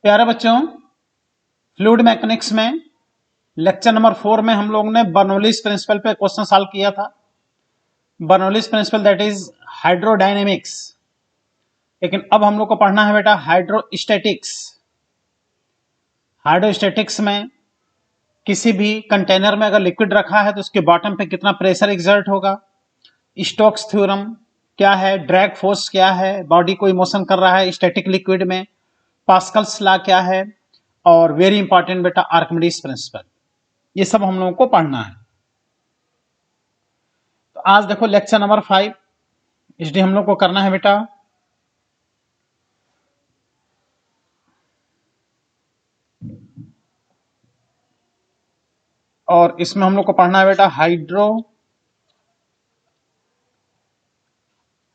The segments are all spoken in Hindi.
प्यारे बच्चों, फ्लूइड मैकेनिक्स में लेक्चर नंबर 4 में हम लोग ने बर्नौलीज प्रिंसिपल पे क्वेश्चन सॉल्व किया था। Bernoulli's principal that is hydrodynamics. लेकिन अब हम लोग को पढ़ना है बेटा हाइड्रोस्टैटिक्स। हाइड्रोस्टैटिक्स में किसी भी कंटेनर में अगर लिक्विड रखा है तो उसके बॉटम पे कितना प्रेशर एक्सर्ट होगा, स्टोक्स थ्योरम क्या है, ड्रैग फोर्स क्या है, बॉडी को मोशन कर रहा है स्टैटिक लिक्विड में, पास्कल्स लॉ क्या है, और वेरी इंपॉर्टेंट बेटा आर्किमिडीज प्रिंसिपल। ये सब हम लोगों को पढ़ना है। तो आज देखो लेक्चर नंबर 5 इसलिए हम लोग को करना है बेटा और इसमें हम लोग को पढ़ना है बेटा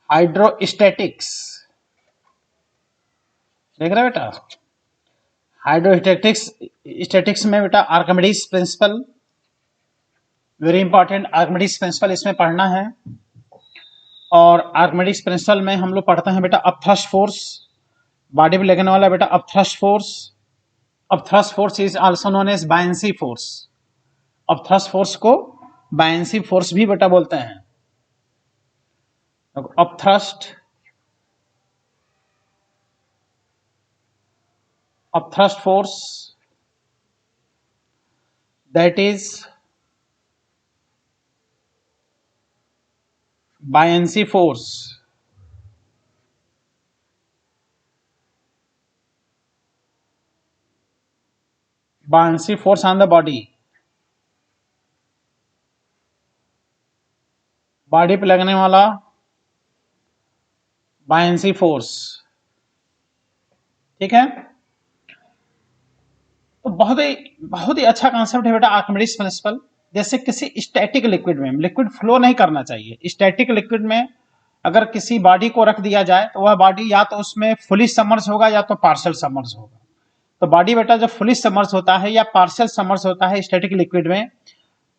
हाइड्रोस्टैटिक्स। देख रहे बेटा हाइड्रोस्टैटिक्स में बेटा Archimedes principal, very important Archimedes principal इसमें पढ़ना है। और आर्किमिडीज प्रिंसिपल में हम लोग पढ़ते हैं बेटा अपथ्रस्ट फोर्स, बॉडी पे लगने वाला बेटा upthrust force. Upthrust force is also known as buoyancy force. Upthrust force को बायंसी फोर्स भी बेटा बोलते हैं। Upthrust force that is buoyancy force. Buoyancy force on the body पे लगने वाला बायंसी फोर्स। ठीक है, तो बहुत ही अच्छा कॉन्सेप्ट है बेटा आर्किमिडीज प्रिंसिपल। जैसे किसी स्टैटिक लिक्विड में लिक्विड फ्लो नहीं करना चाहिए। स्टैटिक लिक्विड में अगर किसी बॉडी को रख दिया जाए तो वह बॉडी या तो उसमें फुली सबमर्ज होगा या तो पार्शियल सबमर्ज होगा। तो बॉडी बेटा जब फुली सबमर्ज होता है या पार्शियल सबमर्ज होता है स्टैटिक लिक्विड में,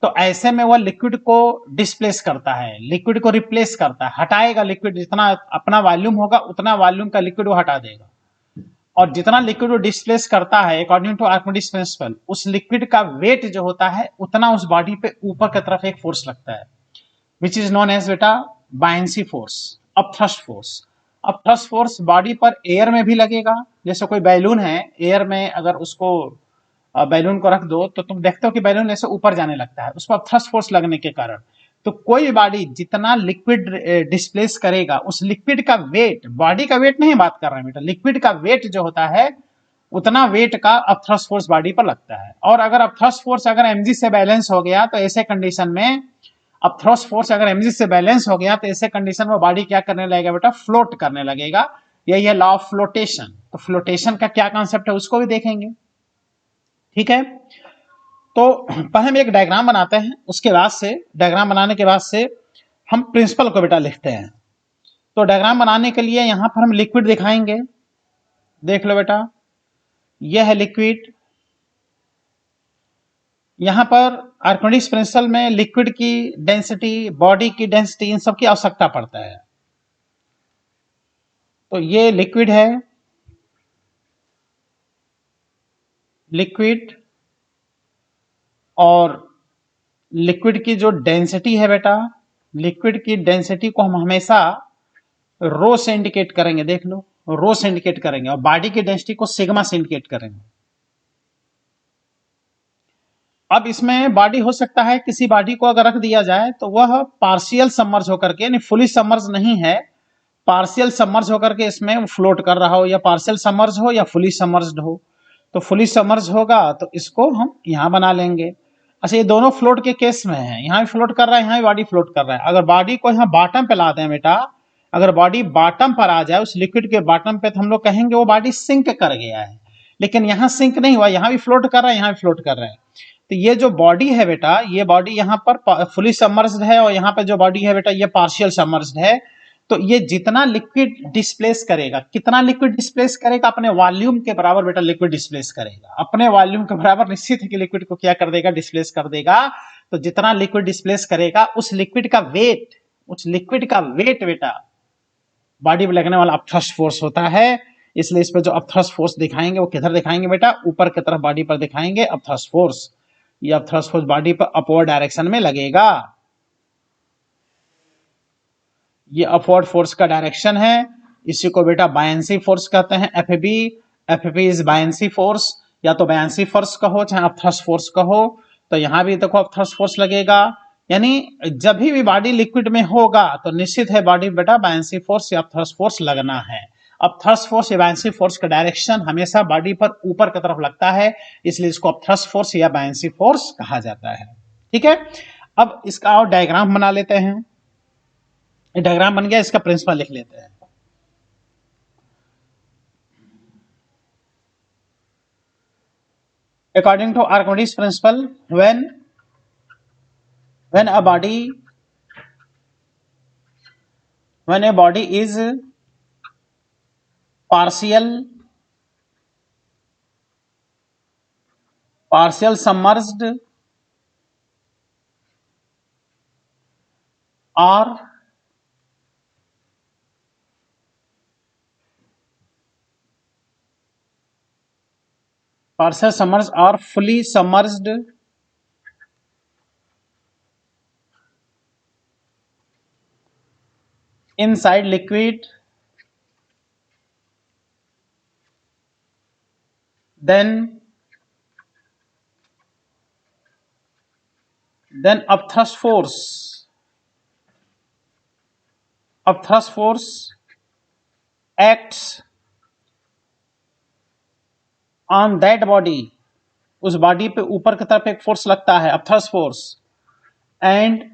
तो ऐसे में वह लिक्विड को डिस्प्लेस करता है, लिक्विड को रिप्लेस करता है, हटाएगा लिक्विड। जितना अपना वॉल्यूम होगा उतना वॉल्यूम का लिक्विड वो हटा देगा। और जितना लिक्विड वो डिस्प्लेस करता है अकॉर्डिंग टू आर्किमिडीज प्रिंसिपल, उस लिक्विड का वेट जो होता है उतना उस बॉडी पे ऊपर की तरफ एक फोर्स लगता है, विच इज नोन एज बेटा buoyancy force, upthrust force. Upthrust force body पर एयर में भी लगेगा। जैसे कोई बैलून है, एयर में अगर उसको बैलून को रख दो तो तुम देखते हो कि बैलून ऐसे ऊपर जाने लगता है, उस पर थ्रस्ट फोर्स लगने के कारण। तो कोई बॉडी जितना लिक्विड डिस्प्लेस करेगा उस लिक्विड का वेट, बॉडी का वेट नहीं बात कर रहे हैं बेटा, लिक्विड का वेट जो होता है उतना वेट का अपथ्रस्ट फोर्स बॉडी पर लगता है। और अगर अपथ्रस्ट फोर्स अगर mg से बैलेंस हो गया तो ऐसे कंडीशन में अपथ्रस्ट फोर्स अगर mg से बैलेंस हो गया तो ऐसे कंडीशन में बॉडी क्या करने लगेगा बेटा, फ्लोट करने लगेगा। यही है लॉ ऑफ फ्लोटेशन। तो फ्लोटेशन का क्या कॉन्सेप्ट है उसको भी देखेंगे। ठीक है, तो पहले हम एक डायग्राम बनाते हैं, उसके बाद से डायग्राम बनाने के बाद से हम प्रिंसिपल को बेटा लिखते हैं। तो डायग्राम बनाने के लिए यहां पर हम लिक्विड दिखाएंगे। देख लो बेटा, यह है लिक्विड। यहां पर आर्किमिडीज प्रिंसिपल में लिक्विड की डेंसिटी, बॉडी की डेंसिटी, इन सब की आवश्यकता पड़ता है। तो ये लिक्विड है, लिक्विड, और लिक्विड की जो डेंसिटी है बेटा, लिक्विड की डेंसिटी को हम हमेशा रो से इंडिकेट करेंगे। देख लो, रो से इंडिकेट करेंगे, और बॉडी की डेंसिटी को सिग्मा से इंडिकेट करेंगे। अब इसमें बॉडी हो सकता है, किसी बॉडी को अगर रख दिया जाए तो वह पार्शियल सबमर्ज होकर के, यानी फुली सबमर्ज नहीं है, पार्शियल सबमर्ज होकर के इसमें फ्लोट कर रहा हो, या पार्शियल सबमर्ज हो या फुली सबमर्ज्ड हो। तो फुली सबमर्ज होगा तो इसको हम यहां बना लेंगे। अच्छा, ये दोनों फ्लोट के केस में है, यहाँ भी फ्लोट कर रहा है, यहाँ भी बॉडी फ्लोट कर रहा है। अगर बॉडी को यहाँ बॉटम पे ला दें बेटा, अगर बॉडी बॉटम पर आ जाए उस लिक्विड के बॉटम पे, तो हम लोग कहेंगे वो बॉडी सिंक कर गया है। लेकिन यहाँ सिंक नहीं हुआ, यहाँ भी फ्लोट कर रहा है, यहाँ भी फ्लोट कर रहा है। तो ये जो बॉडी है बेटा, ये बॉडी यहाँ पर फुली सबमर्ज्ड है, और यहाँ पे जो बॉडी है बेटा ये पार्शियल सबमर्ज्ड है। तो ये जितना लिक्विड डिस्प्लेस करेगा, कितना लिक्विड डिस्प्लेस करेगा, अपने वॉल्यूम के बराबर बेटा लिक्विड डिस्प्लेस करेगा। अपने वॉल्यूम के बराबर निश्चित है कि लिक्विड को क्या कर देगा, डिस्प्लेस कर देगा। तो जितना लिक्विड डिस्प्लेस करेगा उस लिक्विड का वेट बेटा बॉडी पे लगने वाला अपथ्रस्ट फोर्स होता है। इसलिए इस पे जो अपथ्रस्ट फोर्स दिखाएंगे वो किधर दिखाएंगे बेटा, ऊपर की तरफ बॉडी पर दिखाएंगे अपथ्रस्ट फोर्स। ये अपथ्रस्ट फोर्स बॉडी पर अपवर्ड डायरेक्शन में लगेगा। ये अपवर्ड फोर्स का डायरेक्शन है, इसी को बेटा बायंसी फोर्स कहते हैं, FB. FB is buoyancy force, या तो बायंसी फोर्स कहो चाहे अपथ्रस्ट फोर्स कहो। तो यहां भी देखो अपथ्रस्ट फोर्स लगेगा, यानी जब भी बॉडी लिक्विड में होगा तो निश्चित है बॉडी बेटा बायंसी फोर्स या अपथ्रस्ट फोर्स लगना है। अपथ्रस्ट फोर्स या बायंसी फोर्स का डायरेक्शन हमेशा बॉडी पर ऊपर की तरफ लगता है, इसलिए इसको अपथ्रस्ट फोर्स या बायंसी फोर्स कहा जाता है। ठीक है, अब इसका और डायग्राम बना लेते हैं। डायग्राम बन गया, इसका प्रिंसिपल लिख लेते हैं। According to Archimedes principle, when a body is partial submerged or fully submerged inside liquid, then upthrust force acts on that body, उस बॉडी पे ऊपर की तरफ एक फोर्स लगता है upthrust force, and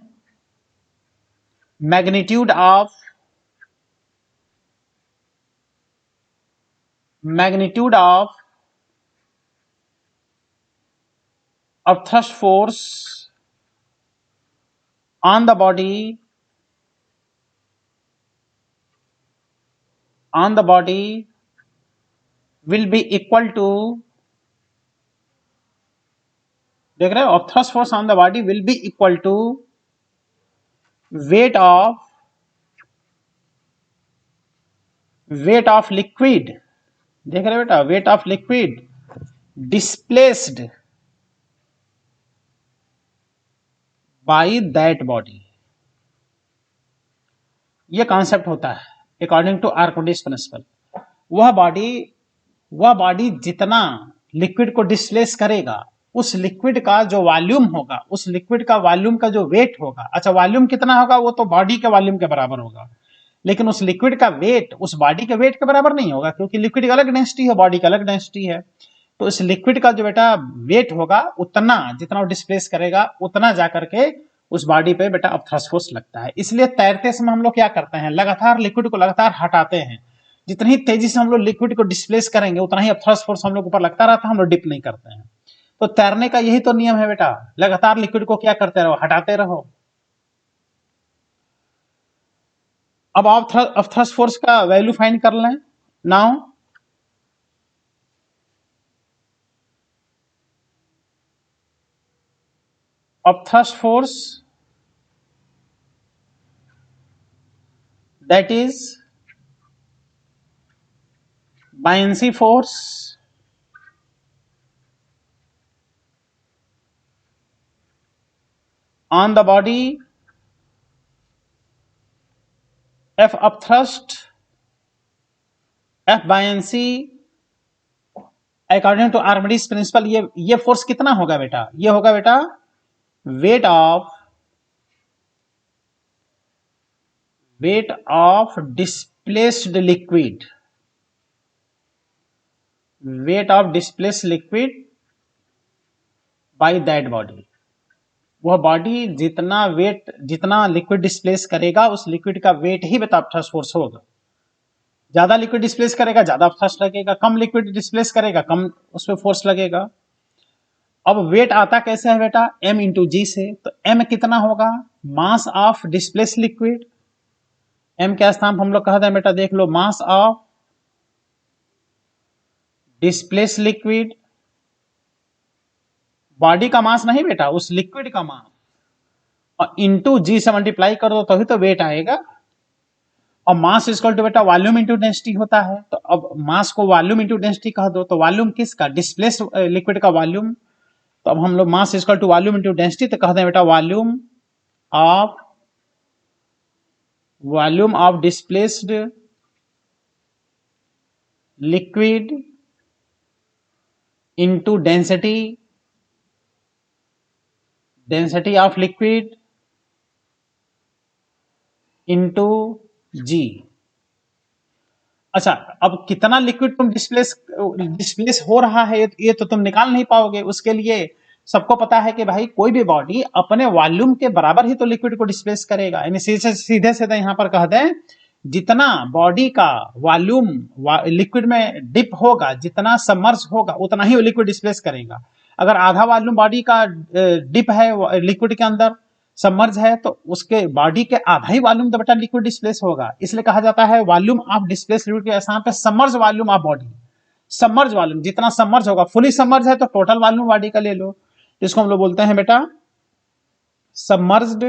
magnitude of upthrust force on the body will be equal to, देख रहे हो, upthrust force on the body will be equal to weight of liquid, देख रहे हो बेटा, weight of liquid displaced by that body। ये कॉन्सेप्ट होता है अकॉर्डिंग टू आर्किमिडीज प्रिंसिपल। वह बॉडी जितना लिक्विड को डिस्प्लेस करेगा, उस लिक्विड का जो वॉल्यूम होगा, उस लिक्विड का वॉल्यूम का जो वेट होगा, अच्छा वॉल्यूम कितना होगा वो तो बॉडी के वॉल्यूम के बराबर होगा, लेकिन उस लिक्विड का वेट उस बॉडी के वेट के बराबर नहीं होगा, क्योंकि लिक्विड की अलग डेंसिटी है, बॉडी की अलग डेंसिटी है। तो इस लिक्विड का जो बेटा वेट होगा, उतना जितना वो डिस्प्लेस करेगा उतना जाकर के उस बॉडी पे बेटा अपथ्रस्ट फोर्स लगता है। इसलिए तैरते समय हम लोग क्या करते हैं, लगातार लिक्विड को लगातार हटाते हैं। जितनी तेजी से हम लोग लिक्विड को डिस्प्लेस करेंगे उतना ही अपथ्रस्ट फोर्स हम लोग ऊपर लगता रहता है, हम लोग डिप नहीं करते हैं। तो तैरने का यही तो नियम है बेटा, लगातार लिक्विड को क्या करते रहो, हटाते रहो। अब आप अपथ्रस्ट फोर्स का वैल्यू फाइंड कर लें। Now upthrust force, that is buoyancy force on the body, F upthrust, F buoyancy, according to Archimedes principle ये फोर्स कितना होगा बेटा, ये होगा बेटा weight of displaced liquid, weight of displaced liquid by that body। वह बॉडी जितना लिक्विड डिस्प्लेस करेगा उस लिक्विड का वेट ही बेटा अपथ्रस्ट फोर्स होगा। ज्यादा लिक्विड डिस्प्लेस करेगा ज्यादा अपथ्रस्ट लगेगा, कम लिक्विड डिस्प्लेस करेगा कम उस पर फोर्स लगेगा। अब वेट आता कैसे है बेटा, m इंटू जी से। तो m कितना होगा, mass of displace liquid. m क्या स्थान हम लोग कहते हैं बेटा, देख लो, mass of displace liquid, body का मास नहीं बेटा, उस लिक्विड का मास, और इंटू जी से मल्टीप्लाई कर दो तभी तो वेट आएगा। और मास इक्वल टू बेटा वॉल्यूम इंटू डेंसिटी होता है। तो अब मास को वॉल्यूम इंटू डेंसिटी कह दो, तो वॉल्यूम किसका, डिस्प्लेस लिक्विड का वॉल्यूम। तो अब हम लोग mass equal to volume into density, तो कहते हैं बेटा volume of displaced liquid into density of liquid into G. अच्छा, अब कितना लिक्विड तुम डिस्प्लेस हो रहा है ये तो तुम निकाल नहीं पाओगे। उसके लिए सबको पता है कि भाई कोई भी बॉडी अपने वॉल्यूम के बराबर ही तो लिक्विड को डिस्प्लेस करेगा। यानी सीधे सीधे यहां पर कह दें, जितना बॉडी का वॉल्यूम लिक्विड में डिप होगा, जितना सबमर्ज होगा, उतना ही वो लिक्विड डिस्प्लेस करेगा। अगर आधा वॉल्यूम बॉडी का डिप है लिक्विड के अंदर, सबमर्ज है, तो उसके बॉडी के आधा ही वॉल्यूम तो बेटा लिक्विड डिस्प्लेस होगा। इसलिए कहा जाता है वॉल्यूम ऑफ डिस्प्लेस लिक्विड के स्थान पे submerge volume of body. Submerge volume जितना सबमर्ज होगा, फुली सबमर्ज है तो टोटल वॉल्यूम बॉडी का ले लो, इसको हम लोग बोलते हैं बेटा submerged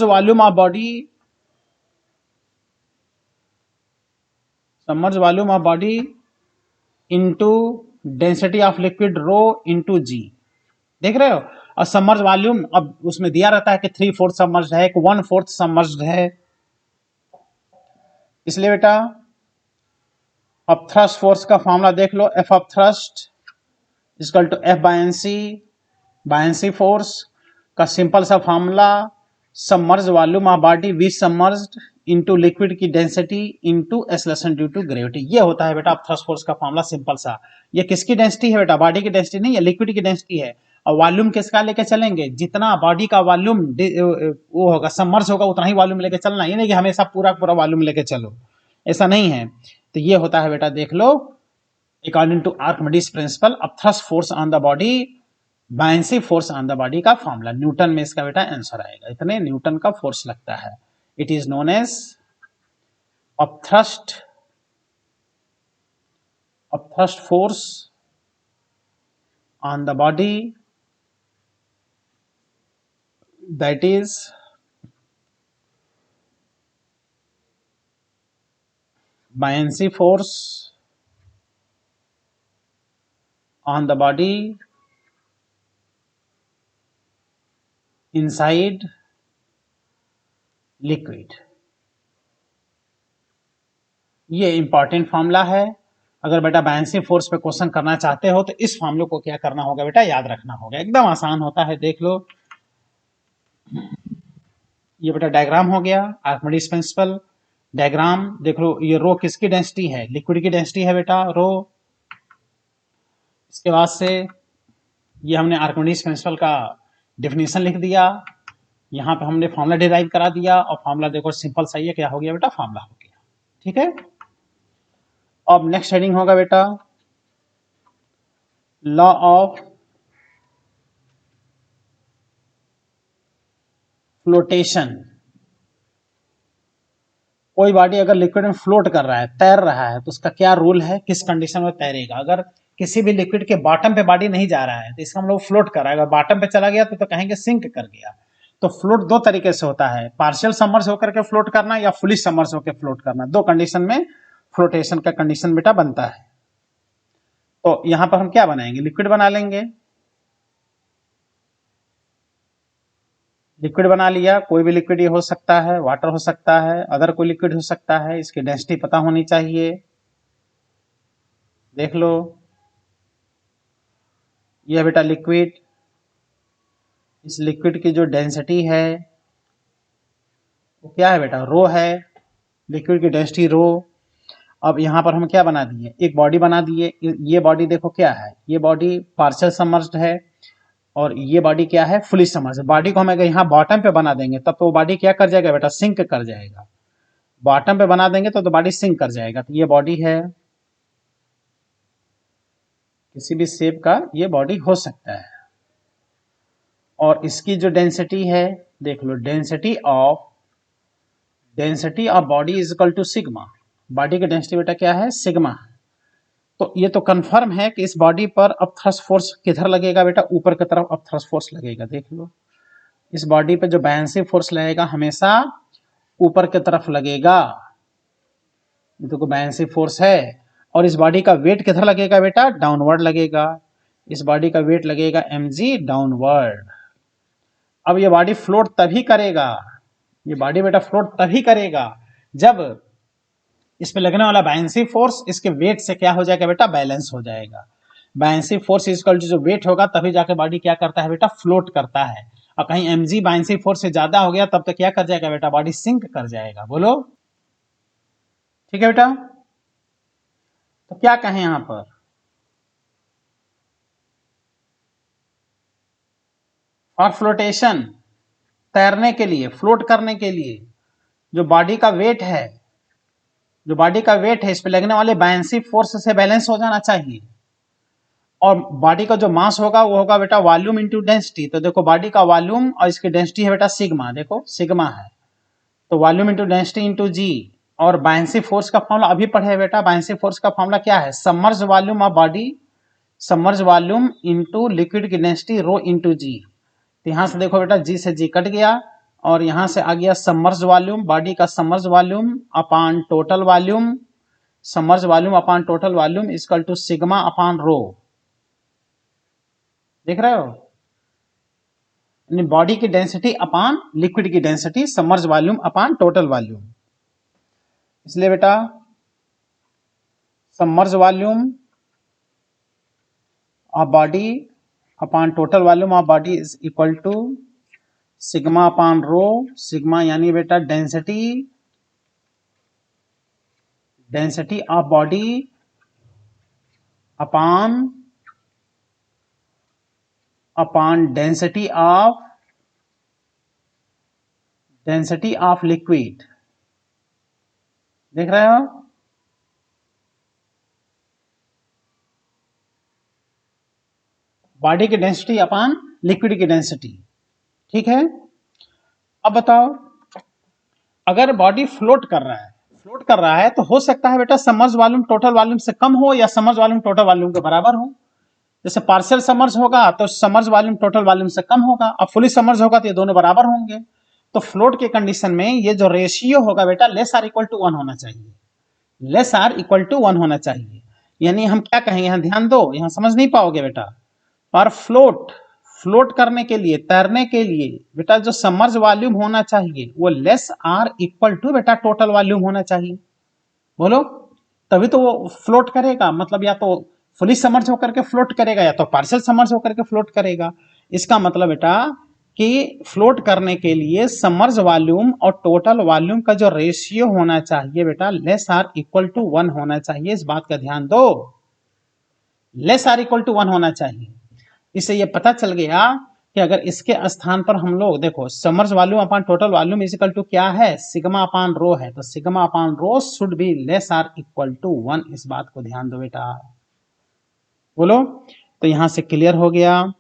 volume of body, submerge volume of body into density of liquid rho into G. देख रहे हो। और सबमर्ज वॉल्यूम अब उसमें दिया रहता है कि 3/4 सबमर्ज्ड है, 1/4 सबमर्ज्ड है। इसलिए बेटा अब थ्रस्ट फोर्स का फॉर्मूला देख लो, F of thrust equal to F by N C force का सिंपल सा formula submerge volume of body V submerged into liquid की density into acceleration due to gravity. ये होता है बेटा अब थ्रस्ट फोर्स का फॉर्मूला सिंपल सा। ये किसकी डेंसिटी है बेटा, बॉडी की डेंसिटी नहीं है, लिक्विड की डेंसिटी है। और वॉल्यूम किसका लेके चलेंगे, जितना बॉडी का वॉल्यूम वो होगा सबमर्ज होगा, उतना ही वॉल्यूम लेके चलना। ये नहीं कि हमेशा पूरा पूरा वॉल्यूम लेके चलो, ऐसा नहीं है। तो ये होता है बेटा, देख लो, according to Archimedes principle of thrust force on the body buoyancy force on the body का फॉर्मूला। न्यूटन में इसका बेटा आंसर आएगा, इतने न्यूटन का फोर्स लगता है। It is known as of thrust force on the body, that is buoyancy force on the body inside liquid। ये इंपॉर्टेंट फॉर्मूला है। अगर बेटा बायनेंसी फोर्स पे क्वेश्चन करना चाहते हो तो इस फॉर्मूले को क्या करना होगा बेटा, याद रखना होगा। एकदम आसान होता है, देख लो। ये बेटा डायग्राम हो गया, आर्किमिडीज प्रिंसिपल डायग्राम। देख लो, ये रो किसकी डेंसिटी है, लिक्विड की डेंसिटी है बेटा रो। इसके बाद से ये हमने आर्किमिडीज प्रिंसिपल का डेफिनेशन लिख दिया, यहाँ पे हमने फॉर्मूला डिराइव करा दिया। और फॉर्मूला देखो सिंपल सही है, क्या हो गया बेटा, फॉर्मूला हो गया। ठीक है। अब नेक्स्ट हेडिंग होगा बेटा लॉ ऑफ फ्लोटेशन। कोई बॉडी अगर लिक्विड में फ्लोट कर रहा है, तैर रहा है, तो उसका क्या रूल है, किस कंडीशन में तैरेगा। अगर किसी भी लिक्विड के बॉटम पे बॉडी नहीं जा रहा है तो इसका हम लोग फ्लोट कर रहा है। अगर बॉटम पे चला गया तो कहेंगे सिंक कर गया। तो फ्लोट दो तरीके से होता है, पार्शियल सबमर्ज होकर के फ्लोट करना या फुली सबमर्ज होकर फ्लोट करना। दो कंडीशन में फ्लोटेशन का कंडीशन बेटा बनता है। तो यहां पर हम क्या बनाएंगे, लिक्विड बना लेंगे। लिक्विड बना लिया, कोई भी लिक्विड ये हो सकता है, वाटर हो सकता है, अदर कोई लिक्विड हो सकता है। इसकी डेंसिटी पता होनी चाहिए। देख लो, यह बेटा लिक्विड, इस लिक्विड की जो डेंसिटी है वो क्या है बेटा, रो है। लिक्विड की डेंसिटी रो। अब यहां पर हम क्या बना दिए, एक बॉडी बना दिए। ये बॉडी देखो क्या है, ये बॉडी पार्शियल सबमर्ज्ड है और ये बॉडी क्या है, फुली सबमर्ज्ड। बॉडी को हम अगर यहाँ बॉटम पे बना देंगे तब तो बॉडी क्या कर जाएगा बेटा, सिंक कर जाएगा। बॉटम पे बना देंगे तो बॉडी सिंक कर जाएगा। तो ये बॉडी है, किसी भी शेप का ये बॉडी हो सकता है। और इसकी जो डेंसिटी है देख लो, density of body is equal to sigma. Body की डेंसिटी बेटा क्या है, सिग्मा। तो ये तो कंफर्म है कि इस बॉडी पर अब थ्रस्ट फोर्स किधर लगेगा बेटा, ऊपर की तरफ अब थ्रस्ट फोर्स लगेगा। देख लो, इस बॉडी पे जो बायनेंसी फोर्स लगेगा हमेशा ऊपर की तरफ लगेगा, ये तो बायनेंसी फोर्स है। और इस बॉडी का वेट किधर लगेगा बेटा? डाउनवर्ड लगेगा। इस बॉडी का वेट लगेगा mg डाउनवर्ड। अब ये बॉडी फ्लोट तभी करेगा, ये बॉडी बेटा फ्लोट तभी करेगा जब इस पे लगने वाला बायनेंसी फोर्स इसके वेट से क्या हो जाएगा बेटा? बैलेंस हो जाएगा। बायनेंसी फोर्स इक्वल टू जो वेट होगा तभी जाके बॉडी क्या करता है बेटा? फ्लोट करता है। और कहीं mg बायनेंसी फोर्स से ज्यादा हो गया तब तो क्या कर जाएगा बेटा? बॉडी सिंक कर जाएगा। बोलो ठीक है बेटा? तो क्या कहें यहां पर? और फ्लोटेशन, तैरने के लिए, फ्लोट करने के लिए जो बॉडी का वेट है, जो बॉडी का वेट है इस पे लगने वाले बायनेंसी फोर्स से बैलेंस हो जाना चाहिए। और बॉडी का जो मास होगा वो होगा बेटा वॉल्यूम इंटू डेंसिटी। तो देखो बॉडी का वॉल्यूम और इसकी डेंसिटी है बेटा सिग्मा, देखो सिग्मा है, तो वॉल्यूम इंटू डेंसिटी इंटू जी। और बायनेंसी फोर्स का फॉर्मूला अभी पढ़े बेटा, बायनेंसी फोर्स का फॉर्मूला क्या है? Submerge volume of body, submerge volume into liquid की डेंसिटी रो इंटू जी। तो यहां से देखो बेटा जी से जी कट गया और यहां से आ गया सबमर्ज वॉल्यूम, बॉडी का submerge volume upon total volume, submerge volume upon total volume equal to sigma upon rho. देख रहे हो? बॉडी की डेंसिटी अपान लिक्विड की density, submerge volume upon total volume. इसलिए बेटा submerge volume of body upon total volume of body is equal to sigma upon rho. Sigma यानी बेटा density, density of body upon density of liquid. देख रहे हो? बॉडी की डेंसिटी अपॉन लिक्विड की डेंसिटी। ठीक है? अब बताओ, अगर बॉडी फ्लोट कर रहा है, फ्लोट कर रहा है तो हो सकता है बेटा सबमर्ज वॉल्यूम टोटल वॉल्यूम से कम हो या सबमर्ज वॉल्यूम टोटल वॉल्यूम के बराबर हो। जैसे पार्शियल सबमर्ज होगा तो सबमर्ज वॉल्यूम टोटल वॉल्यूम से कम होगा, और फुली सबमर्ज होगा तो ये दोनों बराबर होंगे। तो फ्लोट के कंडीशन में ये जो रेशियो होगा बेटा लेस आर इक्वल टू 1 होना चाहिए, लेस आर इक्वल टू 1 होना चाहिए। यानी हम क्या कहेंगे, यहां ध्यान दो, यहां समझ नहीं पाओगे बेटा। और फ्लोट करने के लिए, तैरने के लिए बेटा जो सबमर्ज वॉल्यूम होना चाहिए वो लेस आर इक्वल टू बेटा टोटल वॉल्यूम होना चाहिए। बोलो, तभी तो वो फ्लोट करेगा। मतलब या तो फुली सबमर्ज होकर के फ्लोट करेगा या तो पार्शियल सबमर्ज होकर के फ्लोट करेगा। इसका मतलब बेटा कि फ्लोट करने के लिए सबमर्ज वॉल्यूम और टोटल वॉल्यूम का जो रेशियो होना चाहिए बेटा लेस आर इक्वल टू 1 होना चाहिए। इस बात का ध्यान दो, लेस आर इक्वल टू 1 होना चाहिए। इससे ये पता चल गया कि अगर इसके स्थान पर हम लोग देखो submerge volume upon total volume is equal to क्या है? सिग्मा अपान रो है, तो sigma upon rho should be less or equal to 1। इस बात को ध्यान दो बेटा। बोलो, तो यहां से क्लियर हो गया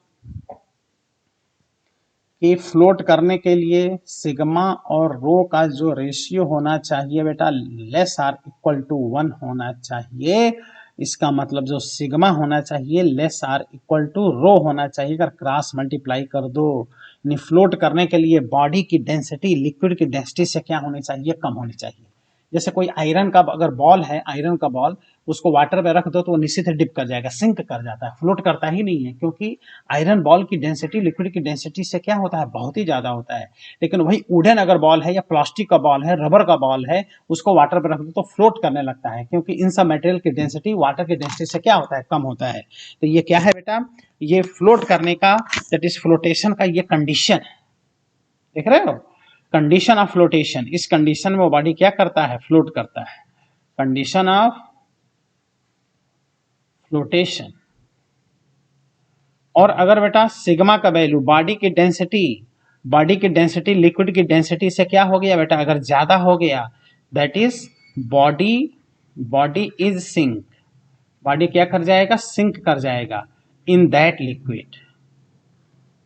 कि फ्लोट करने के लिए सिग्मा और रो का जो रेशियो होना चाहिए बेटा लेस आर इक्वल टू 1 होना चाहिए। इसका मतलब जो सिग्मा होना चाहिए लेस आर इक्वल टू रो होना चाहिए। अगर क्रॉस मल्टीप्लाई कर दो, यानी फ्लोट करने के लिए बॉडी की डेंसिटी लिक्विड की डेंसिटी से क्या होनी चाहिए? कम होनी चाहिए। जैसे कोई आयरन का अगर बॉल है, आयरन का बॉल, उसको वाटर में रख दो तो वो निश्चित ही डिप कर जाएगा, सिंक कर जाता है, फ्लोट करता ही नहीं है, क्योंकि आयरन बॉल की डेंसिटी लिक्विड की डेंसिटी से क्या होता है? बहुत ही ज्यादा होता है। लेकिन वही वुडन अगर बॉल है या प्लास्टिक का बॉल है, रबर का बॉल है, उसको वाटर पर रख दो तो फ्लोट करने लगता है, क्योंकि इन सब मटेरियल की डेंसिटी वाटर की डेंसिटी से क्या होता है? कम होता है। तो ये क्या है बेटा? ये फ्लोट करने का, दैट इज फ्लोटेशन का ये कंडीशन है। देख रहे हो? Condition of flotation. इस कंडीशन में वो बॉडी क्या करता है? फ्लोट करता है। Condition of flotation. और अगर बेटा सिग्मा का वैल्यू बॉडी की डेंसिटी लिक्विड की डेंसिटी से क्या हो गया बेटा? अगर ज्यादा हो गया, that is body is sink. Body क्या कर जाएगा? सिंक कर जाएगा इन दैट लिक्विड।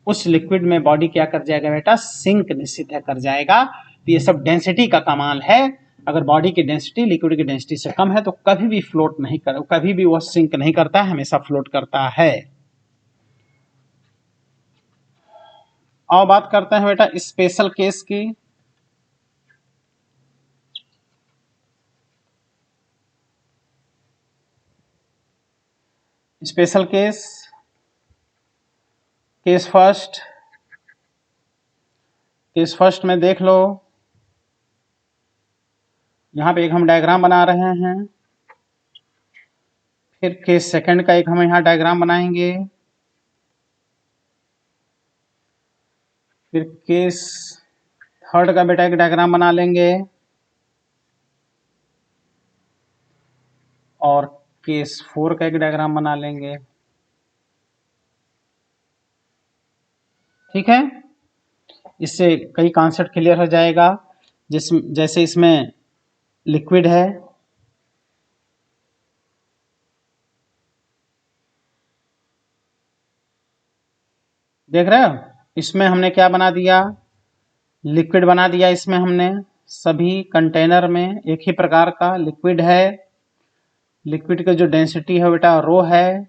उस लिक्विड में बॉडी क्या कर जाएगा बेटा? सिंक निश्चित है कर जाएगा। तो ये सब डेंसिटी का कमाल है। अगर बॉडी की डेंसिटी लिक्विड की डेंसिटी से कम है तो कभी भी फ्लोट नहीं कर, कभी भी वो सिंक नहीं करता है, हमेशा फ्लोट करता है। आओ बात करते हैं बेटा स्पेशल केस की। स्पेशल केस, केस फर्स्ट में देख लो, यहाँ पे एक हम डायग्राम बना रहे हैं, फिर केस सेकंड का एक हम यहाँ डायग्राम बनाएंगे, फिर केस थर्ड का बेटा एक डायग्राम बना लेंगे, और केस 4 का एक डायग्राम बना लेंगे। ठीक है, इससे कई कॉन्सेप्ट क्लियर हो जाएगा। जैसे इसमें लिक्विड है, देख रहे हो, इसमें हमने क्या बना दिया, लिक्विड बना दिया। इसमें हमने सभी कंटेनर में एक ही प्रकार का लिक्विड है, लिक्विड का जो डेंसिटी है बेटा रो है,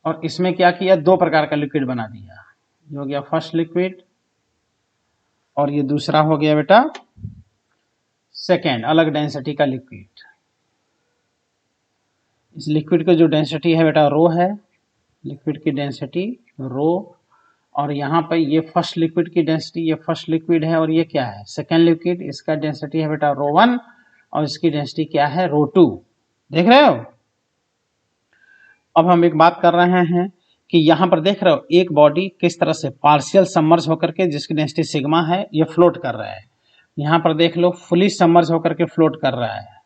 और इसमें क्या किया, दो प्रकार का लिक्विड बना दिया। ये हो गया फर्स्ट लिक्विड, और ये दूसरा हो गया बेटा सेकेंड, अलग डेंसिटी का लिक्विड। इस लिक्विड का जो डेंसिटी है बेटा रो है, लिक्विड की डेंसिटी रो, और यहाँ पे ये फर्स्ट लिक्विड की डेंसिटी, ये फर्स्ट लिक्विड है, और ये क्या है सेकेंड लिक्विड, इसका डेंसिटी है बेटा रो 1, और इसकी डेंसिटी क्या है रो 2। देख रहे हो। अब हम एक बात कर रहे हैं कि यहाँ पर देख रहे हो एक बॉडी किस तरह से पार्शियल सबमर्ज होकर के, जिसकी डेंसिटी सिग्मा है, ये फ्लोट कर रहा है। यहाँ पर देख लो फुली सबमर्ज होकर के फ्लोट कर रहा है।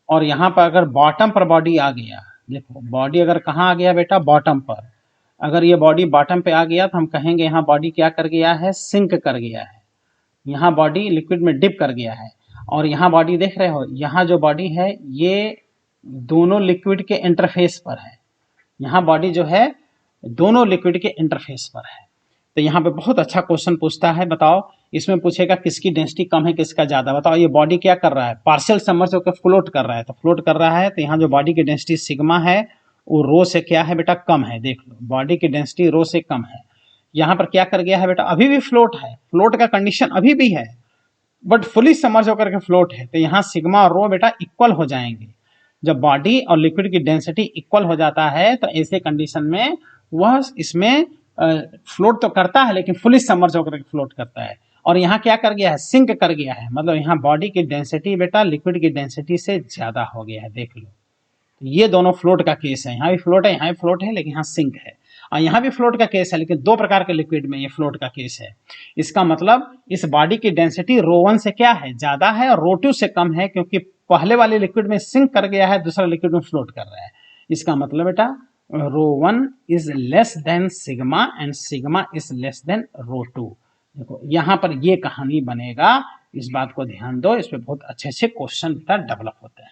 और यहाँ पर अगर बॉटम पर बॉडी आ गया, देखो बॉडी अगर कहाँ आ गया बेटा, बॉटम पर, अगर ये बॉडी बॉटम पे आ गया तो हम कहेंगे यहाँ बॉडी क्या कर गया है, सिंक कर गया है, यहाँ बॉडी लिक्विड में डिप कर गया है। और यहाँ बॉडी देख रहे हो, यहाँ जो बॉडी है ये दोनों लिक्विड के इंटरफेस पर है, यहाँ बॉडी जो है दोनों लिक्विड के इंटरफेस पर है। तो यहाँ पे बहुत अच्छा क्वेश्चन पूछता है, बताओ इसमें पूछेगा किसकी डेंसिटी कम है किसका ज्यादा। बताओ ये बॉडी क्या कर रहा है, पार्शियल सबमर्ज होकर फ्लोट कर रहा है, तो फ्लोट कर रहा है तो यहाँ जो बॉडी की डेंसिटी सिग्मा है वो रो से क्या है बेटा, कम है। देख लो बॉडी की डेंसिटी रो से कम है। यहाँ पर क्या कर गया है बेटा, अभी भी फ्लोट है, फ्लोट का कंडीशन अभी भी है, बट फुली सबमर्ज होकर के फ्लोट है। तो यहाँ सिग्मा और रो बेटा इक्वल हो जाएंगे। जब बॉडी और लिक्विड की डेंसिटी इक्वल हो जाता है तो ऐसे कंडीशन में वह इसमें फ्लोट तो करता है लेकिन फुली सबमर्ज होकर के फ्लोट करता है। और यहाँ क्या कर गया है, सिंक कर गया है, मतलब यहाँ बॉडी की डेंसिटी बेटा लिक्विड की डेंसिटी से ज्यादा हो गया है। देख लो ये दोनों फ्लोट का केस है, यहाँ भी फ्लोट है, यहाँ भी फ्लोट है, लेकिन यहाँ सिंक है। और यहाँ भी फ्लोट का केस है, लेकिन दो प्रकार के लिक्विड में ये फ्लोट का केस है। इसका मतलब इस बॉडी की डेंसिटी रो 1 से क्या है, ज्यादा है, और रो 2 से कम है, क्योंकि पहले वाले लिक्विड में सिंक कर गया है, दूसरा लिक्विड में फ्लोट कर रहा है। इसका मतलब बेटा rho 1 is less than sigma and sigma is less than rho 2। देखो यहाँ पर ये कहानी बनेगा, इस बात को ध्यान दो, इस पे बहुत अच्छे से क्वेश्चन बेटा डेवलप होते हैं।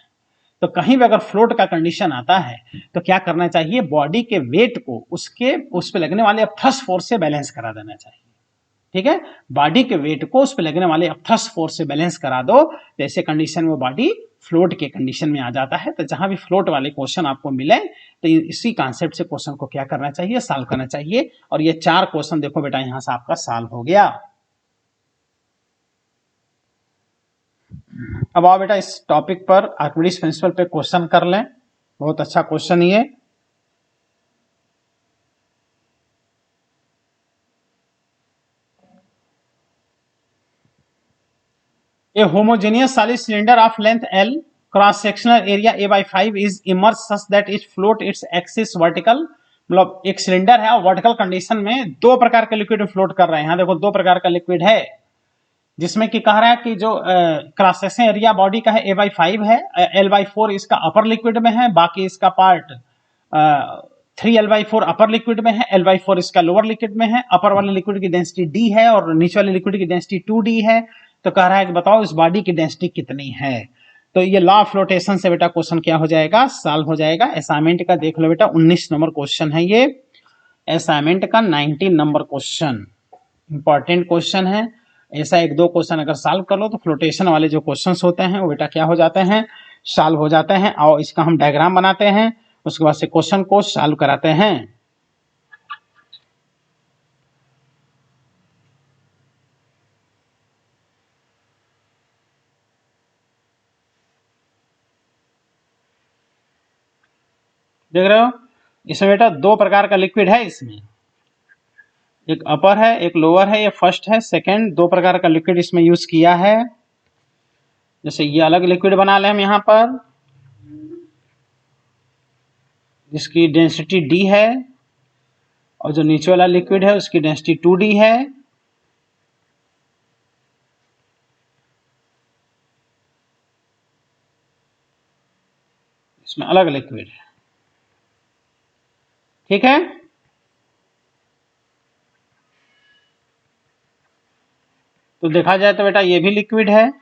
तो कहीं भी अगर फ्लोट का कंडीशन आता है तो क्या करना चाहिए, बॉडी के वेट को उस पे लगने वाले थ्रस्ट फोर्स से बैलेंस करा देना चाहिए। ठीक है, बॉडी के वेट को उस पे लगने वाले थ्रस्ट फोर्स से बैलेंस करा दो, तो ऐसे कंडीशन में बॉडी फ्लोट के कंडीशन में आ जाता है। तो जहां भी फ्लोट वाले क्वेश्चन आपको मिले तो इसी कॉन्सेप्ट से क्वेश्चन को क्या करना चाहिए, सॉल्व करना चाहिए। और ये 4 क्वेश्चन देखो बेटा यहां से आपका सॉल्व हो गया। अब आओ बेटा इस टॉपिक पर आर्किमिडीज प्रिंसिपल पे क्वेश्चन कर लें, बहुत अच्छा क्वेश्चन ये। A homogeneous solid cylinder of length L, cross sectional area A by 5 is immersed such that it float its axis vertical। मतलब एक सिलेंडर है और वर्टिकल कंडीशन में दो प्रकार के लिक्विड फ्लोट कर रहे हैं। यहाँ देखो दो प्रकार का लिक्विड है, जिसमें कि कह रहा है कि जो क्रॉस सेक्शन एरिया बॉडी का है A/5 है, L/4 इसका अपर लिक्विड में है, बाकी इसका पार्ट 3L/4 अपर लिक्विड में है, L/4 इसका लोअर लिक्विड में है। अपर वाले लिक्विड की डेंसिटी D है और नीचे वाले लिक्विड की डेंसिटी 2D है। तो कह रहा है कि बताओ इस बॉडी की डेंसिटी कितनी है। तो ये लॉ ऑफ फ्लोटेशन से बेटा क्वेश्चन क्या हो जाएगा, सॉल्व हो जाएगा। असाइनमेंट का देख लो बेटा 19 नंबर क्वेश्चन है ये, असाइनमेंट का 19 नंबर क्वेश्चन, इंपॉर्टेंट क्वेश्चन है। ऐसा एक दो क्वेश्चन अगर सॉल्व कर लो तो फ्लोटेशन वाले जो क्वेश्चंस होते हैं वो बेटा क्या हो जाते हैं, सॉल्व हो जाते हैं। और इसका हम डायग्राम बनाते हैं, उसके बाद से क्वेश्चन को सॉल्व कराते हैं। देख रहे हो, इसमें बेटा दो प्रकार का लिक्विड है, इसमें एक अपर है एक लोअर है, ये फर्स्ट है सेकंड, दो प्रकार का लिक्विड इसमें यूज किया है। जैसे ये अलग लिक्विड बना लें हम यहाँ पर, जिसकी डेंसिटी D है, और जो नीचे वाला लिक्विड है उसकी डेंसिटी 2D है। इसमें अलग लिक्विड है, ठीक है। तो देखा जाए तो बेटा ये भी लिक्विड है,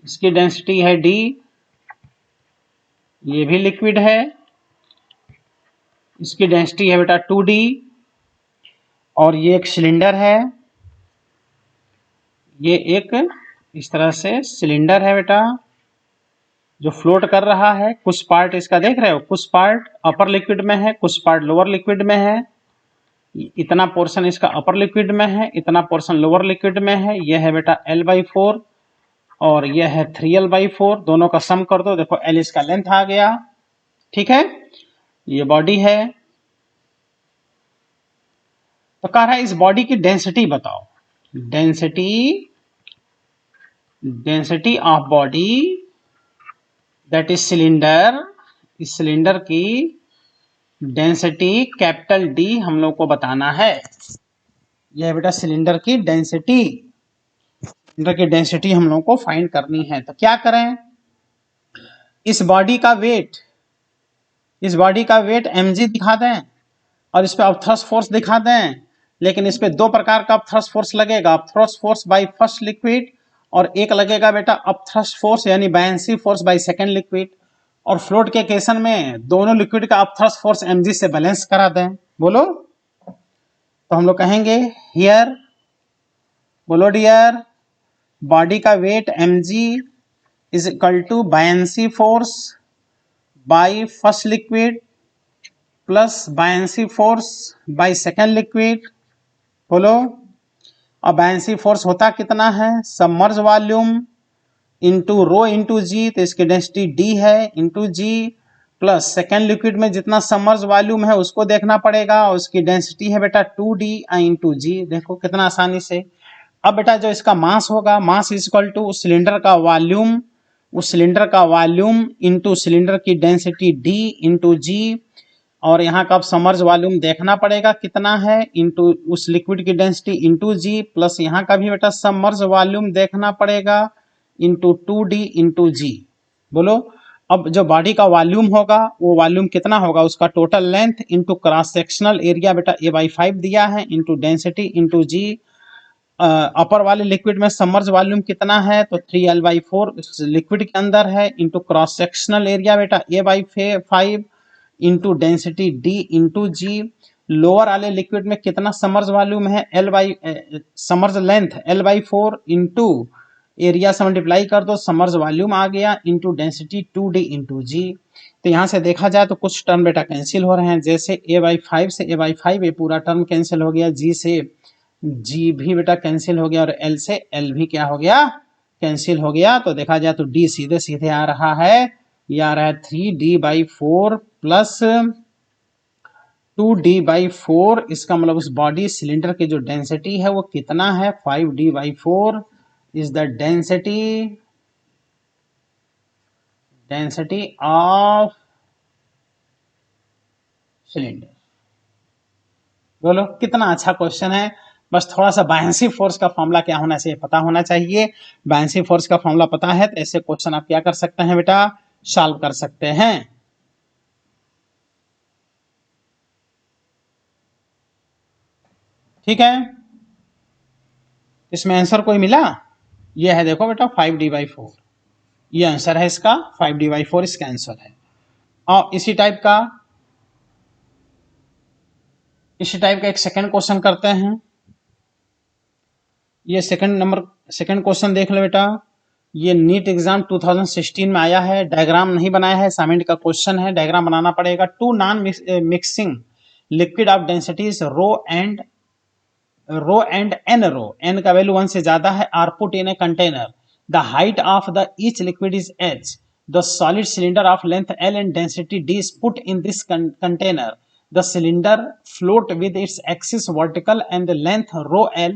इसकी डेंसिटी है D, ये भी लिक्विड है, इसकी डेंसिटी है बेटा 2D, और ये एक सिलेंडर है, ये एक इस तरह से सिलेंडर है बेटा जो फ्लोट कर रहा है। कुछ पार्ट इसका देख रहे हो, कुछ पार्ट अपर लिक्विड में है, कुछ पार्ट लोअर लिक्विड में है। इतना पोर्शन इसका अपर लिक्विड में है, इतना पोर्शन लोअर लिक्विड में है। यह है बेटा L/4 और यह है 3L/4, दोनों का सम कर दो, देखो L इसका लेंथ आ गया, ठीक है। ये बॉडी है, तो कह रहा है इस बॉडी की डेंसिटी बताओ। Density of body that is cylinder, इस सिलेंडर की डेंसिटी कैपिटल D हम लोग को बताना है। यह बेटा सिलेंडर की डेंसिटी, सिलेंडर की डेंसिटी हम लोग को फाइंड करनी है। तो क्या करें, इस बॉडी का वेट mg दिखा दें और इस पे अपथ्रस्ट फोर्स दिखा दें, लेकिन इस पे दो प्रकार का अपथ्रस्ट फोर्स लगेगा, upthrust force by first liquid और एक लगेगा बेटा अपथ्रस्ट फोर्स यानी buoyancy force by second liquid. और फ्लोट के केसन में दोनों लिक्विड का अपथ्रस्ट फोर्स mg से बैलेंस करा दें। बोलो, तो हम लोग कहेंगे हियर, बोलो डियर, बॉडी का weight mg is equal to buoyancy force by first liquid plus buoyancy force by second liquid. बोलो, अब बायंसी फोर्स होता कितना है, submerge volume into rho into G, तो इसकी डेंसिटी D है into G, plus second liquid में जितना सबमर्ज वॉल्यूम है उसको देखना पड़ेगा, और उसकी डेंसिटी है बेटा 2D इंटू जी। देखो कितना आसानी से। अब बेटा जो इसका मास होगा, मास इज इक्वल टू उस सिलेंडर का वॉल्यूम इंटू सिलेंडर की डेंसिटी D इंटू जी, और यहाँ का अब सबमर्ज वॉल्यूम देखना पड़ेगा कितना है, इंटू उस लिक्विड की डेंसिटी इंटू जी, प्लस यहाँ का भी बेटा सबमर्ज वॉल्यूम देखना पड़ेगा इंटू 2D इंटू जी। बोलो, अब जो बॉडी का वॉल्यूम होगा वो वॉल्यूम कितना होगा, उसका total length into cross sectional area बेटा A/5 दिया है into density into G. Upper वाले लिक्विड में सबमर्ज वॉल्यूम कितना है, तो 3L/4 लिक्विड के अंदर है इंटू क्रॉस सेक्शनल एरिया बेटा A/5 into density D into G. Lower वाले लिक्विड में कितना सबमर्ज वॉल्यूम है, submerge length L/4 into area से मल्टीप्लाई कर दो, सबमर्ज वॉल्यूम आ गया into density 2D into G. तो यहाँ से देखा जाए तो कुछ टर्म बेटा कैंसिल हो रहे हैं, जैसे A/5 से A/5 ये पूरा टर्म कैंसिल हो गया, G से G भी बेटा कैंसिल हो गया, और L से L भी क्या हो गया, कैंसिल हो गया। तो देखा जाए तो D सीधे सीधे आ रहा है, ये आ रहा है 3D/4 प्लस 2D/4। इसका मतलब उस बॉडी सिलेंडर की जो डेंसिटी है वो कितना है, 5D/4 is the density of cylinder. बोलो, कितना अच्छा क्वेश्चन है। बस थोड़ा सा बायंसी फोर्स का फॉर्मूला क्या होना चाहिए पता होना चाहिए। बायंसी फोर्स का फॉर्मूला पता है तो ऐसे क्वेश्चन आप क्या कर सकते हैं बेटा, सॉल्व कर सकते हैं। ठीक है, इसमें आंसर कोई मिला, ये है देखो बेटा 5D/4, ये आंसर है इसका, 5D/4 इसका आंसर है। और इसी टाइप का एक सेकंड क्वेश्चन करते हैं। ये सेकंड क्वेश्चन देख लो बेटा, ये नीट एग्जाम 2016 में आया है, डायग्राम नहीं बनाया है, असाइनमेंट का क्वेश्चन है, डायग्राम बनाना पड़ेगा। Two non mixing liquid of densities rho and n rho, n का वैल्यू 1 से ज्यादा है, are put in a container, the height of the each liquid is h, The solid cylinder of length L and density D is put in this container. The cylinder float with its axis vertical and the length rho L,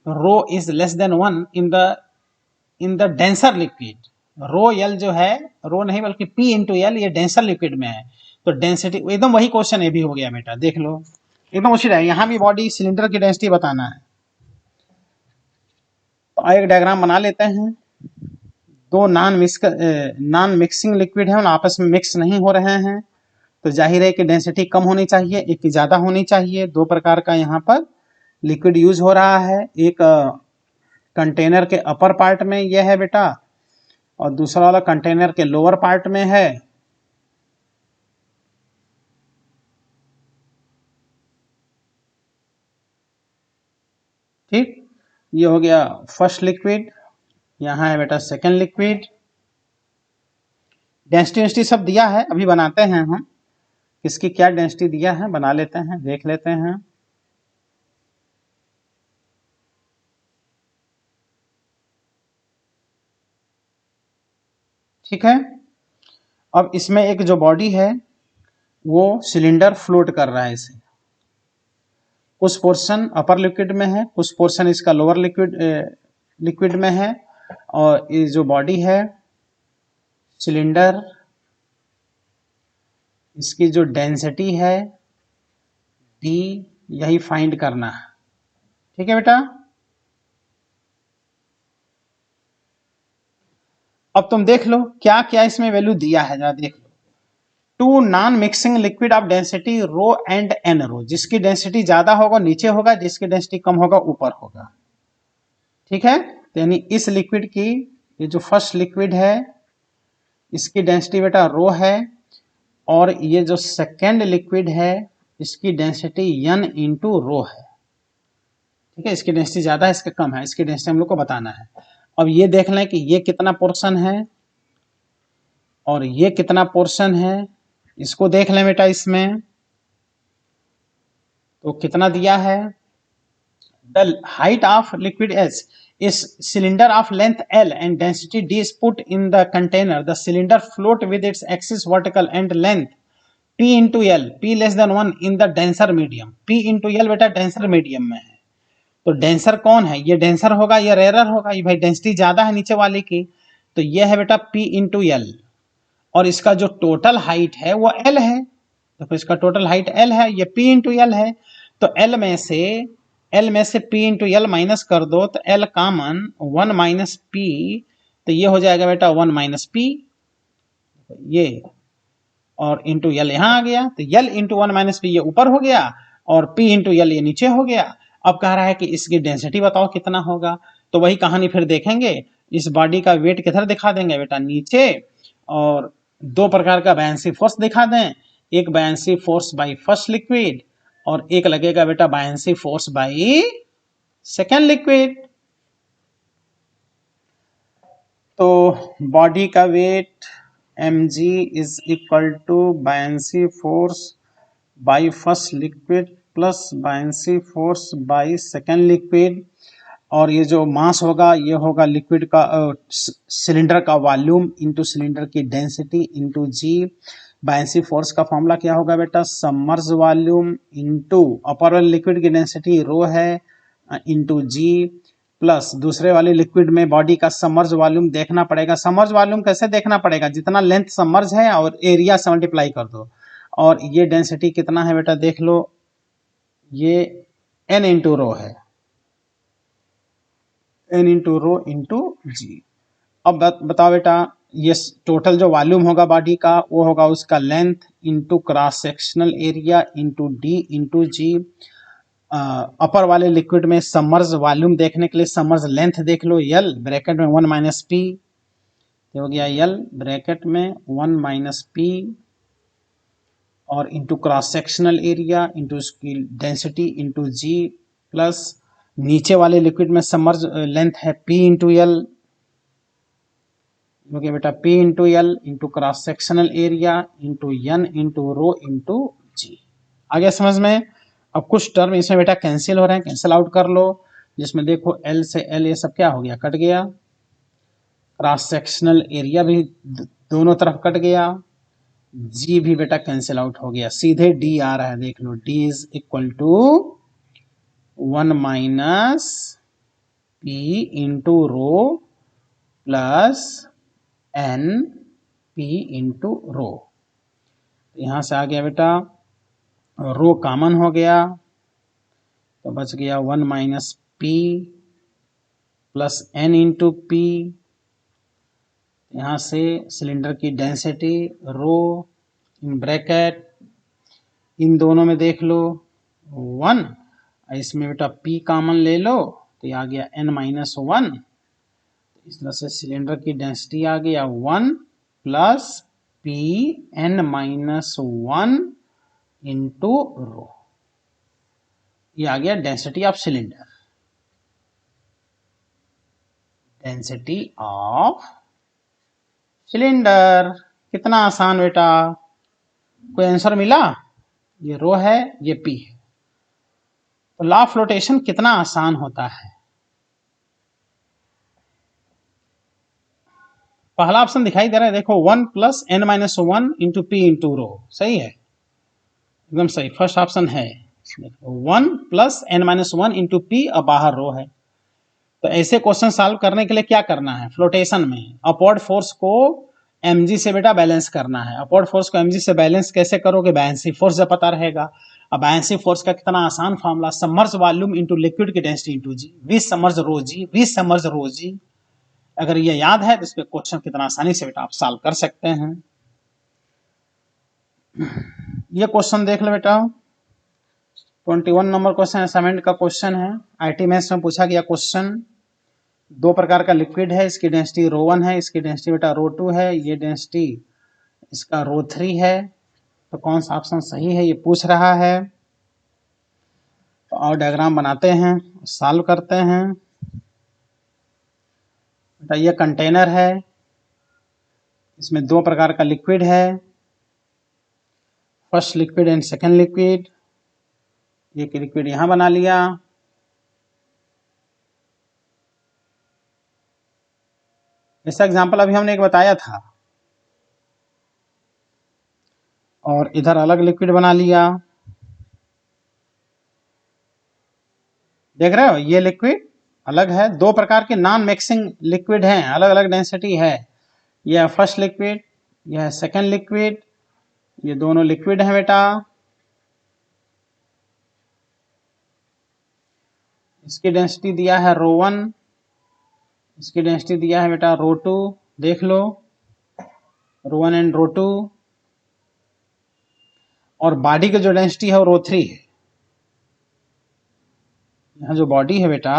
rho is less than 1 in the denser liquid. Rho L जो है, रो नहीं बल्कि P इंटू एल, ये डेंसर लिक्विड में है। तो डेंसिटी एकदम वही क्वेश्चन ये भी हो गया बेटा, देख लो एकदम उसी रहे। यहाँ भी बॉडी सिलेंडर की डेंसिटी बताना है। तो एक डायग्राम बना लेते हैं। दो नॉन मिक्सिंग लिक्विड है, आपस में मिक्स नहीं हो रहे हैं, तो जाहिर है कि डेंसिटी कम होनी चाहिए, एक की ज्यादा होनी चाहिए। दो प्रकार का यहाँ पर लिक्विड यूज हो रहा है, एक कंटेनर के अपर पार्ट में यह है बेटा, और दूसरा वाला कंटेनर के लोअर पार्ट में है। ठीक, ये हो गया फर्स्ट लिक्विड, यहाँ है बेटा सेकेंड लिक्विड। डेंसिटी सब दिया है, अभी बनाते हैं हम इसकी क्या डेंसिटी दिया है, बना लेते हैं, देख लेते हैं। ठीक है, अब इसमें एक जो बॉडी है वो सिलेंडर फ्लोट कर रहा है इसे, कुछ पोर्शन अपर लिक्विड में है, कुछ पोर्शन इसका लोअर लिक्विड में है। और ये जो बॉडी है सिलेंडर, इसकी जो डेंसिटी है डी, यही फाइंड करना है। ठीक है बेटा, अब तुम देख लो क्या क्या इसमें वैल्यू दिया है, जरा देख लो। Two non mixing liquid of density rho and N rho, जिसकी डेंसिटी ज्यादा होगा नीचे होगा, जिसकी डेंसिटी कम होगा ऊपर होगा। ठीक है, तो यानी इस लिक्विड की, ये जो फर्स्ट लिक्विड है इसकी डेंसिटी बेटा रो है, और ये जो सेकेंड लिक्विड है इसकी डेंसिटी n इंटू रो है। ठीक है, इसकी डेंसिटी ज्यादा है, इसके कम है, इसकी डेंसिटी हम लोग को बताना है। अब ये देख लें कि ये कितना पोर्शन है और ये कितना पोर्शन है, इसको देख लें बेटा। इसमें तो कितना दिया है, the height of liquid H is cylinder of length L and density D is put in the container. The cylinder float with its axis vertical and length P into L, P less than 1 in the denser medium. P into L बेटा डेंसर मीडियम में है। तो डेंसर कौन है, ये डेंसर होगा, ये रेयर होगा, ये भाई डेंसिटी ज्यादा है नीचे वाले की, तो ये है बेटा P into L। और इसका जो टोटल हाइट है वो L है, तो इसका टोटल हाइट L है, ये P into L है। तो L में से P इंटू एल माइनस कर दो, तो L कॉमन 1 माइनस P, तो ये हो जाएगा बेटा 1 माइनस P, ये और इंटू एल यहाँ आ गया, तो L इंटू 1 माइनस P ये ऊपर हो गया और P इंटू एल ये नीचे हो गया। अब कह रहा है कि इसकी डेंसिटी बताओ कितना होगा, तो वही कहानी फिर देखेंगे। इस बॉडी का वेट किधर दिखा देंगे बेटा, नीचे, और दो प्रकार का बायन्सी फोर्स दिखा दें, एक buoyancy force by first liquid और एक लगेगा बेटा buoyancy force by second liquid. तो बॉडी का weight mg is equal to buoyancy force by first liquid plus buoyancy force by second liquid, और ये जो मास होगा ये होगा लिक्विड का सिलेंडर का वॉल्यूम इंटू सिलेंडर की डेंसिटी इंटू जी। बायन्सी फोर्स का फॉर्मूला क्या होगा बेटा, सबमर्ज वॉल्यूम इंटू अपर वाले लिक्विड की डेंसिटी रो है इंटू जी, प्लस दूसरे वाले लिक्विड में बॉडी का सबमर्ज वॉल्यूम देखना पड़ेगा। सबमर्ज वॉल्यूम कैसे देखना पड़ेगा, जितना लेंथ सबमर्ज है और एरिया से मल्टीप्लाई कर दो, और ये डेंसिटी कितना है बेटा देख लो, ये n इंटू रो है, n इंटू रो इंटू जी। अब बताओ बेटा, ये टोटल जो वॉल्यूम होगा बॉडी का वो होगा उसका length into cross sectional area into D into G. Upper वाले लिक्विड में सबमर्ज वॉल्यूम देखने के लिए सबमर्ज लेंथ देख लो, यल ब्रैकेट में 1 माइनस पी, हो गया यल ब्रैकेट में 1 माइनस पी, और into cross sectional area into उसकी डेंसिटी इंटू जी, प्लस नीचे वाले लिक्विड में सबमर्ज लेंथ है पी इंटू यल, ओके बेटा P into L into cross sectional area into N into rho into G. आ गया समझ में। अब कुछ टर्म इसमें बेटा कैंसिल हो रहे हैं, कैंसिल आउट कर लो, जिसमें देखो L से L ये सब क्या हो गया, कट गया। क्रॉस सेक्शनल एरिया भी दोनों तरफ कट गया, जी भी बेटा कैंसिल आउट हो गया, सीधे डी आ रहा है, देख लो D is equal to 1 minus P into rho plus N P into rho. यहां से आ गया बेटा, रो कॉमन हो गया तो बच गया 1 minus P plus N into P. यहां से सिलेंडर की डेंसिटी रो इन ब्रैकेट, इन दोनों में देख लो 1, इसमें बेटा p कॉमन ले लो तो ये आ गया n माइनस 1। इस तरह से सिलेंडर की डेंसिटी आ गया 1 plus P N minus 1 into rho, ये आ गया density of cylinder. Density of cylinder, कितना आसान बेटा, कोई आंसर मिला? ये रो है, ये पी है, तो लॉ ऑफ फ्लोटेशन कितना आसान होता है। पहला ऑप्शन दिखाई दे रहा है, देखो 1 plus N minus 1 into P into rho, सही है, एकदम सही, फर्स्ट ऑप्शन है। 1 plus N minus 1 into P और बाहर रो है। तो ऐसे क्वेश्चन सॉल्व करने के लिए क्या करना है, फ्लोटेशन में अपवर्ड फोर्स को mg से बेटा बैलेंस करना है। अपवर्ड फोर्स को mg से बैलेंस कैसे करोगे, बायन्सी फोर्स जब पता रहेगा। अब बायन्सी फोर्स का कितना आसान formula, submerge volume into liquid की density into G, V submerge rho G, V submerge rho G. अगर ये याद है तो इस पे क्वेश्चन कितना आसानी से बेटा आप सॉल्व कर सकते हैं। ये क्वेश्चन देख लो बेटा, 21 नंबर क्वेश्चन असाइनमेंट का क्वेश्चन है, आईटी मैथ्स में पूछा गया क्वेश्चन। दो प्रकार का लिक्विड है, इसकी डेंसिटी रो 1 है, इसकी डेंसिटी बेटा रो 2 है, ये डेंसिटी इसका रो 3 है। तो कौन सा ऑप्शन सही है ये पूछ रहा है। तो और डायग्राम बनाते हैं, सॉल्व करते हैं। बेटा ये कंटेनर है, इसमें दो प्रकार का लिक्विड है, first liquid and second liquid. एक लिक्विड यहां बना लिया, ऐसा एग्जाम्पल अभी हमने एक बताया था, और इधर अलग लिक्विड बना लिया। देख रहे हो, ये लिक्विड अलग है, दो प्रकार के नॉन मिक्सिंग लिक्विड हैं, अलग अलग डेंसिटी है। यह फर्स्ट लिक्विड, यह सेकेंड लिक्विड, ये दोनों लिक्विड है बेटा। इसकी डेंसिटी दिया है रो 1, इसकी डेंसिटी दिया है बेटा रो 2, देख लो रो 1 एंड रो 2। और बॉडी की जो डेंसिटी है वो रो 3 है। यहाँ जो बॉडी है बेटा,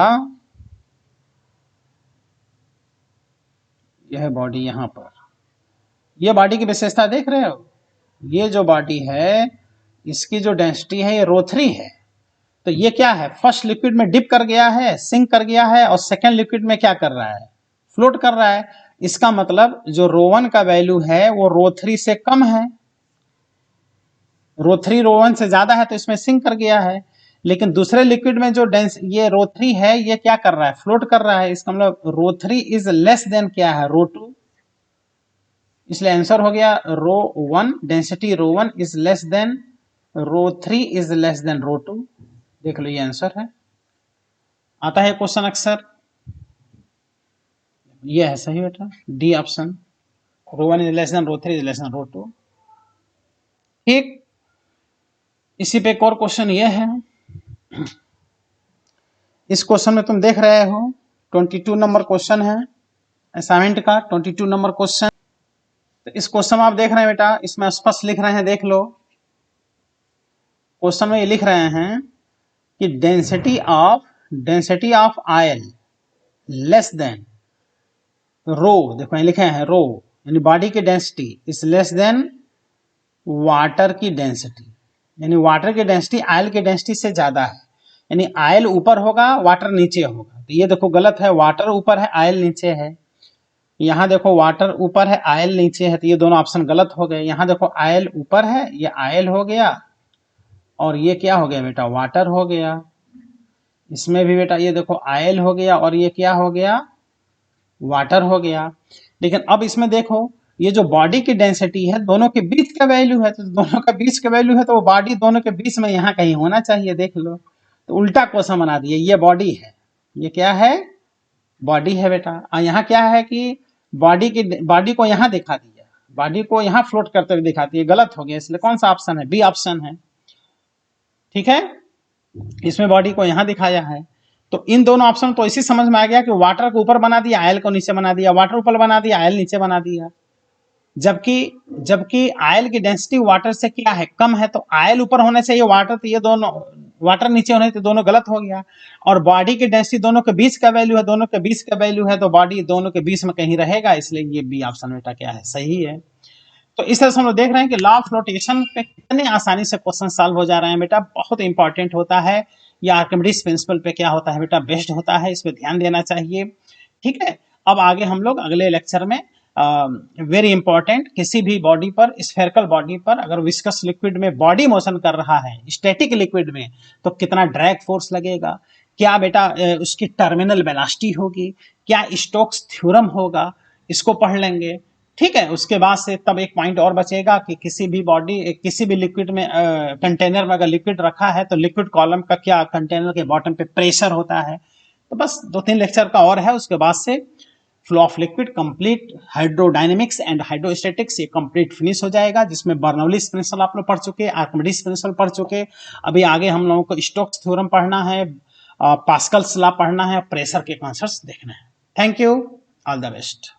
यह है बॉडी, यहां पर ये बॉडी की विशेषता देख रहे हो, ये जो बॉडी है इसकी जो डेंसिटी है ये रो 3 है। तो ये क्या है, फर्स्ट लिक्विड में डिप कर गया है, सिंक कर गया है, और सेकेंड लिक्विड में क्या कर रहा है, फ्लोट कर रहा है। इसका मतलब जो रो 1 का वैल्यू है वो रो 3 से कम है, रो 3 रो 1 से ज्यादा है तो इसमें सिंक कर गया है। लेकिन दूसरे लिक्विड में जो डेंस ये रो 3 है ये क्या कर रहा है, फ्लोट कर रहा है। इसका मतलब रो 3 इज लेस देन क्या है, रो 2। इसलिए आंसर हो गया rho 1, density rho 1 is less than rho 3 is less than rho 2। देख लो ये आंसर है, आता है क्वेश्चन अक्सर, ये है सही बेटा, D option, rho 1 is less than rho 3 is less than rho 2। ठीक, इसी पे एक और क्वेश्चन ये है, इस क्वेश्चन में तुम देख रहे हो 22 नंबर क्वेश्चन है असाइनमेंट का, 22 नंबर क्वेश्चन। तो इस क्वेश्चन में आप देख रहे हैं बेटा, इसमें स्पष्ट लिख रहे हैं, देख लो क्वेश्चन में ये लिख रहे हैं कि density of oil less than rho, देखो ये लिखे हैं रो, यानी बॉडी की density is less than water की डेंसिटी, यानी वाटर की डेंसिटी आयल की डेंसिटी से ज्यादा है। यानी आयल ऊपर होगा वाटर नीचे होगा, तो ये देखो गलत है, वाटर ऊपर है आयल नीचे है। यहाँ देखो वाटर ऊपर है आयल नीचे है, तो ये दोनों ऑप्शन गलत हो गए। यहाँ देखो आयल ऊपर है, ये आयल हो गया, और ये क्या हो गया बेटा, वाटर हो गया। इसमें भी बेटा ये देखो आयल हो गया और ये क्या हो गया, वाटर हो गया। लेकिन अब इसमें देखो ये जो बॉडी की डेंसिटी है दोनों के बीच का वैल्यू है, तो दोनों का बीच का वैल्यू है तो वो बॉडी दोनों के बीच में यहाँ कहीं होना चाहिए, देख लो। तो उल्टा क्वेश्चन बना दिए, ये बॉडी है, ये क्या है, बॉडी है बेटा। और यहाँ क्या है कि बॉडी को यहाँ दिखा दिया, बॉडी को यहाँ फ्लोट करते हुए दिखाती है, गलत हो गया, इसलिए कौन सा ऑप्शन है, बी ऑप्शन है। ठीक है, इसमें बॉडी को यहाँ दिखाया है। तो इन दोनों ऑप्शन तो इसी समझ में आ गया कि वाटर को ऊपर बना दिया, आयल को नीचे बना दिया, वाटर ऊपर बना दिया, आयल नीचे बना दिया। जबकि आयल की डेंसिटी वाटर से क्या है, कम है, तो आयल ऊपर होने चाहिए, वाटर, तो ये दोनों वाटर नीचे होने, तो दोनों गलत हो गया। और बॉडी की डेंसिटी दोनों के बीच का वैल्यू है, दोनों के बीच का वैल्यू है, तो बॉडी दोनों के बीच में कहीं रहेगा, इसलिए ये बी ऑप्शन बेटा क्या है, सही है। तो इस तरह से हम लोग देख रहे हैं कि लॉ ऑफ फ्लोटेशन पे कितने आसानी से क्वेश्चन सॉल्व हो जा रहे हैं बेटा, बहुत इंपॉर्टेंट होता है। या आर्किमिडीज प्रिंसिपल पे क्या होता है बेटा, बेस्ड होता है, इस पे ध्यान देना चाहिए। ठीक है, अब आगे हम लोग अगले लेक्चर में वेरी इंपॉर्टेंट, किसी भी बॉडी पर, स्फेरिकल बॉडी पर अगर विस्कस लिक्विड में बॉडी मोशन कर रहा है, स्टैटिक लिक्विड में, तो कितना ड्रैग फोर्स लगेगा, क्या बेटा उसकी टर्मिनल वेलोसिटी होगी, क्या स्टोक्स थ्योरम होगा, इसको पढ़ लेंगे। ठीक है, उसके बाद से तब एक पॉइंट और बचेगा कि किसी भी लिक्विड में कंटेनर में अगर लिक्विड रखा है तो लिक्विड कॉलम का क्या कंटेनर के बॉटम पे प्रेशर होता है। तो बस 2-3 लेक्चर का और है, उसके बाद से flow of liquid complete, hydrodynamics and hydrostatics ये कंप्लीट फिनिश हो जाएगा, जिसमें बर्नौलीज प्रिंसिपल आप लोग पढ़ चुके, आर्किमिडीज प्रिंसिपल पढ़ चुके। अभी आगे हम लोगों को स्टोक्स थ्योरम पढ़ना है, पास्कल्स लॉ पढ़ना है, प्रेशर के कॉन्सेप्ट्स देखना है। Thank you, all the best.